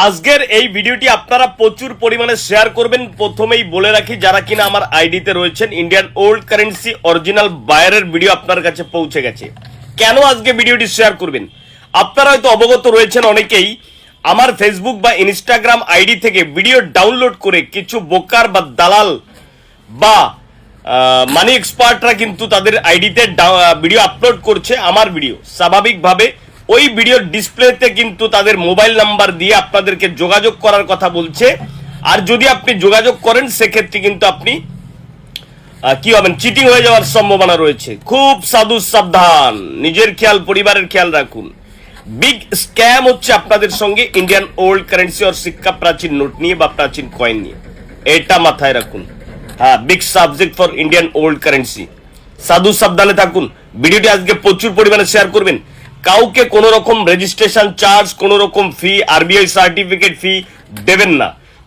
আজকের এই ভিডিওটি আপনারা প্রচুর পরিমাণে শেয়ার করবেন। প্রথমেই বলে রাখি, যারা কিনা আমার আইডিতে রয়েছেন, ইন্ডিয়ান ওল্ড কারেন্সি অরিজিনাল বায়ারের ভিডিও আপনার কাছে পৌঁছে গেছে। কেন আজকে ভিডিওটি শেয়ার করবেন? আপনারা হয়তো অবগত রয়েছেন অনেকেই, আমার ফেসবুক বা ইনস্টাগ্রাম আইডি থেকে ভিডিও ডাউনলোড করে কিছু বোকার বা দালাল বা মানি এক্সপার্টরা কিন্তু তাদের আইডিতে ভিডিও আপলোড করছে। আমার ভিডিও স্বাভাবিকভাবে ওই ভিডিওর ডিসপ্লেতে কিন্তু তাদের মোবাইল নাম্বার দিয়ে আপনাদেরকে যোগাযোগ করার কথা বলছে। আর যদি আপনি যোগাযোগ করেন সেক্ষেত্রে কিন্তু আপনি কি হবেন, চিটিং হয়ে যাওয়ার সম্ভাবনা রয়েছে। খুব সাবধান, নিজের খেয়াল, পরিবারের খেয়াল রাখুন। বিগ স্ক্যাম হচ্ছে আপনাদের সঙ্গে ইন্ডিয়ান ওল্ড কারেন্সি আর সিক্কা, প্রাচীন নোট নিয়ে বা প্রাচীন কয়েন নিয়ে, এটা মাথায় রাখুন। হ্যাঁ, big subject for Indian old currency. সাবধানে থাকুন। ভিডিওটি আজকে প্রচুর পরিমাণে শেয়ার করবেন। কাউকে কোনো রকম রেজিস্ট্রেশন চার্জ, কোনো রকম ফি, আরবিআই সার্টিফিকেট ফি দেবেন না।